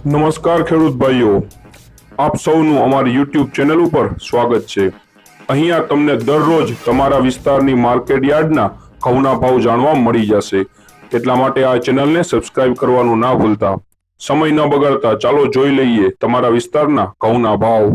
નમસ્કાર ખેડૂત ભાઈઓ, આપ સૌનું અમારી YouTube ચેનલ ઉપર સ્વાગત છે। અહીંયા તમને દરરોજ તમારા વિસ્તારની માર્કેટ યાર્ડના ઘઉંના ભાવ જાણવા મળી જશે। એટલા માટે આ ચેનલને સબસ્ક્રાઇબ કરવાનું ના ભૂલતા। સમય ન બગાડતા ચાલો જોઈ લઈએ તમારા વિસ્તારના ઘઉંના ભાવ।